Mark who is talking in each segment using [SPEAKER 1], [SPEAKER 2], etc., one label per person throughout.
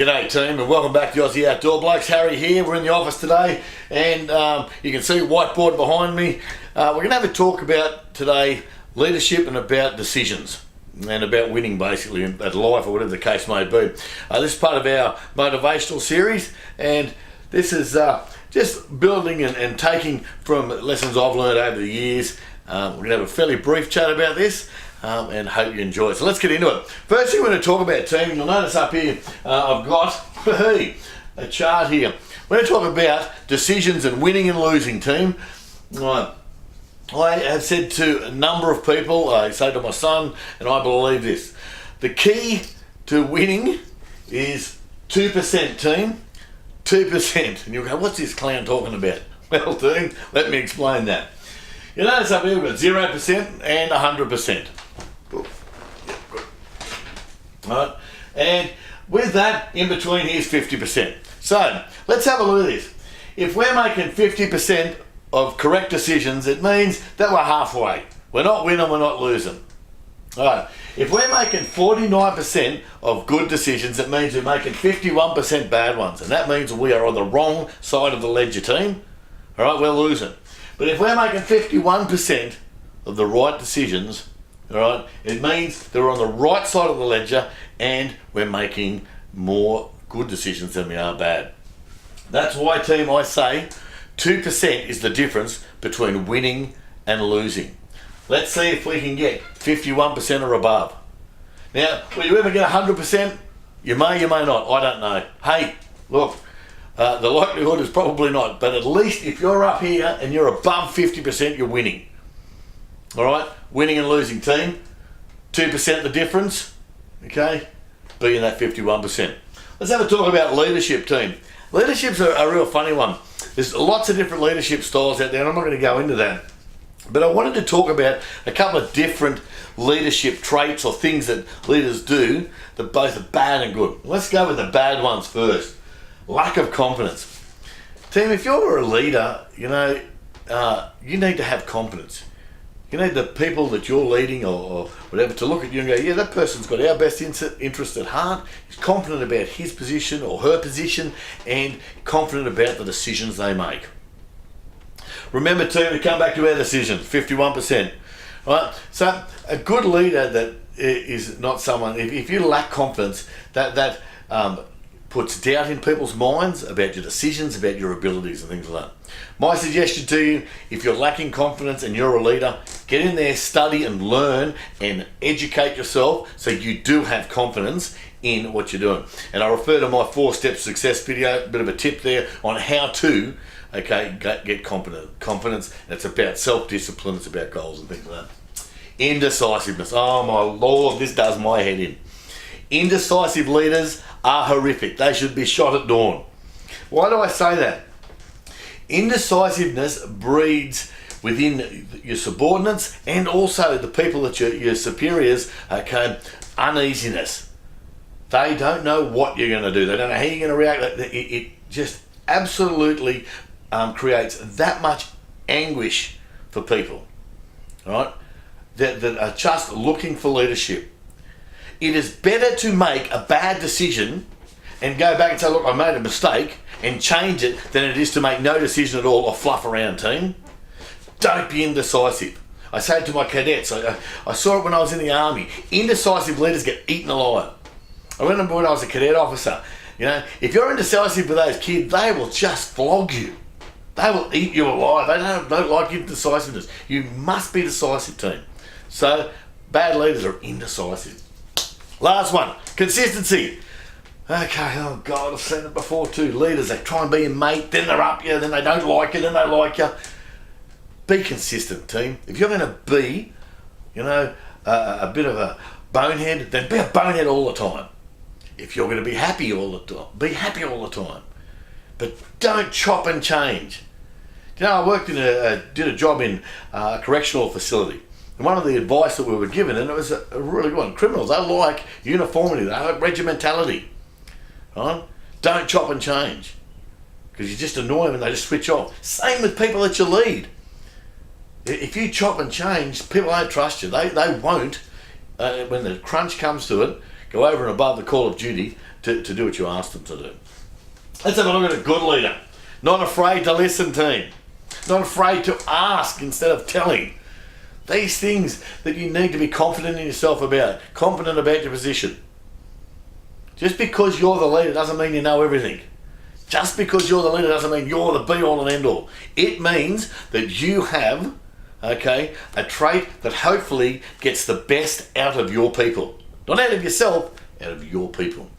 [SPEAKER 1] G'day team, and welcome back to Aussie Outdoor Blokes. Harry here. We're in the office today, and you can see a whiteboard behind me. We're going to have a talk about today leadership and about decisions and about winning basically at life or whatever the case may be. This is part of our motivational series, and this is just building and taking from lessons I've learned over the years. We're going to have a fairly brief chat about this. And hope you enjoy it. So let's get into it. First thing we're going to talk about, team, you'll notice up here I've got a chart here. We're going to talk about decisions and winning and losing, team. Right. I have said to a number of people, I say to my son, and I believe this: the key to winning is 2%, team. 2%. And you'll go, what's this clown talking about? Well, team, let me explain that. You notice up here we've got 0% and 100%. Right. And with that, in between here's 50%. So let's have a look at this. If we're making 50% of correct decisions, it means that we're halfway. We're not winning, we're not losing. All right. If we're making 49% of good decisions, it means we're making 51% bad ones, and that means we are on the wrong side of the ledger, team. All right, we're losing. But if we're making 51% of the right decisions, all right, it means that we're on the right side of the ledger and we're making more good decisions than we are bad. That's why, team, I say 2% is the difference between winning and losing. Let's see if we can get 51% or above. Now, will you ever get 100%? You may not. I don't know. Hey, look, the likelihood is probably not, but at least if you're up here and you're above 50%, you're winning. All right, winning and losing, team. 2% the difference, okay? Being that 51%. Let's have a talk about leadership, team. Leadership's a real funny one. There's lots of different leadership styles out there, and I'm not going to go into that. But I wanted to talk about a couple of different leadership traits or things that leaders do that both are bad and good. Let's go with the bad ones first. Lack of confidence. Team, if you're a leader, you need to have confidence. You need the people that you're leading or whatever to look at you and go, yeah, that person's got our best interest at heart. He's confident about his position or her position and confident about the decisions they make. Remember, team, to come back to our decisions, 51%. Right? So a good leader that is not someone, if you lack confidence, that puts doubt in people's minds about your decisions, about your abilities and things like that. My suggestion to you, if you're lacking confidence and you're a leader, get in there, study and learn and educate yourself so you do have confidence in what you're doing. And I refer to my 4-step success video, a bit of a tip there on how to get confidence. And it's about self-discipline, it's about goals and things like that. Indecisiveness. Oh my Lord, this does my head in. Indecisive leaders are horrific. They should be shot at dawn. Why do I say that? Indecisiveness breeds within your subordinates and also the people that your superiors, uneasiness. They don't know what you're going to do. They don't know how you're going to react. It just absolutely creates that much anguish for people, right? That are just looking for leadership. It is better to make a bad decision and go back and say, look, I made a mistake and change it than it is to make no decision at all or fluff around, team. Don't be indecisive. I say it to my cadets. I saw it when I was in the army. Indecisive leaders get eaten alive. I remember when I was a cadet officer, if you're indecisive with those kids, they will just flog you. They will eat you alive. They don't like indecisiveness. You must be decisive, team. So bad leaders are indecisive. Last one, consistency. Okay, oh God, I've seen it before too. Leaders, they try and be a mate, then they're up you, then they don't like you, then they like you. Be consistent, team. If you're going to be, a bit of a bonehead, then be a bonehead all the time. If you're going to be happy all the time, be happy all the time. But don't chop and change. I worked did a job in a correctional facility. And one of the advice that we were given, and it was a really good one, criminals, they like uniformity, they like regimentality. Right? Don't chop and change. Because you just annoy them and they just switch off. Same with people that you lead. If you chop and change, people don't trust you. They won't, when the crunch comes to it, go over and above the call of duty to do what you ask them to do. Let's have a look at a good leader. Not afraid to listen, team. Not afraid to ask instead of telling. These things that you need to be confident in yourself about, confident about your position. Just because you're the leader doesn't mean you know everything. Just because you're the leader doesn't mean you're the be-all and end-all. It means that you have, okay, a trait that hopefully gets the best out of your people. Not out of yourself, out of your people.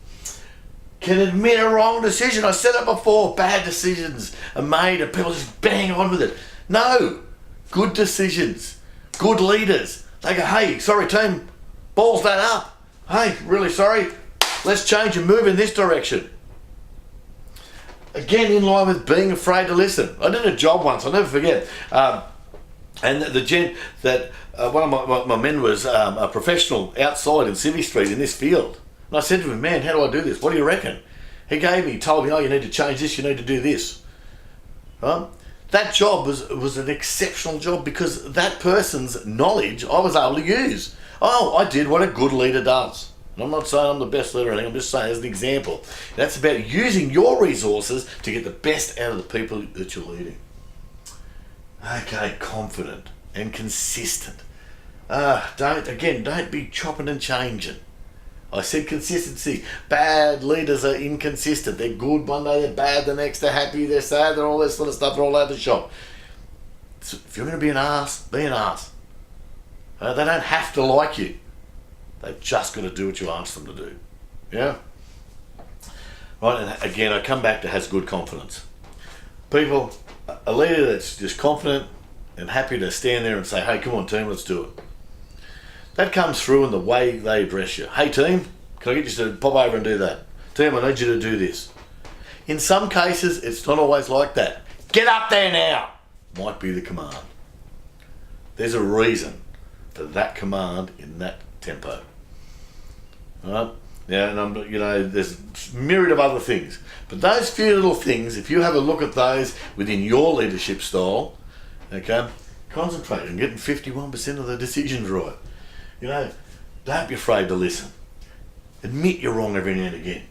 [SPEAKER 1] Can admit a wrong decision. I said it before, bad decisions are made and people just bang on with it. No, good decisions, good leaders. They go, hey, sorry team, balls that up. Hey, really sorry, let's change and move in this direction. Again, in line with being afraid to listen. I did a job once, I'll never forget. And the gent that, one of my men was a professional outside in Civvy Street in this field. And I said to him, man, how do I do this? What do you reckon? He told me, oh, you need to change this, you need to do this. Right? That job was an exceptional job because that person's knowledge I was able to use. Oh, I did what a good leader does. And I'm not saying I'm the best leader or anything, I'm just saying as an example. That's about using your resources to get the best out of the people that you're leading. Okay, confident and consistent. Don't be chopping and changing. I said consistency. Bad leaders are inconsistent. They're good one day, they're bad the next, they're happy, they're sad, they're all this sort of stuff, they're all over the shop. So if you're going to be an arse, be an arse. They don't have to like you. They've just got to do what you ask them to do. Yeah? Right, and again, I come back to has good confidence. People, a leader that's just confident and happy to stand there and say, hey, come on team, let's do it. That comes through in the way they address you. Hey team, can I get you to pop over and do that? Team, I need you to do this. In some cases, it's not always like that. Get up there now, might be the command. There's a reason for that command in that tempo. All right? Yeah, and there's a myriad of other things. But those few little things, if you have a look at those within your leadership style, okay, concentrate on getting 51% of the decisions right. Don't be afraid to listen. Admit you're wrong every now and again.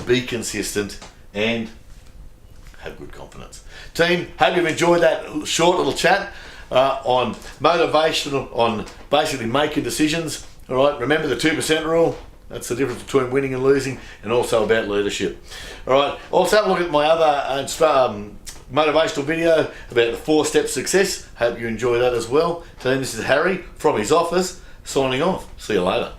[SPEAKER 1] Be consistent and have good confidence. Team, hope you've enjoyed that short little chat on motivation, on basically making decisions. All right, remember the 2% rule. That's the difference between winning and losing, and also about leadership. All right, also have a look at my other motivational video about the 4-step success. Hope you enjoy that as well. Team, this is Harry from his office, signing off. See you later.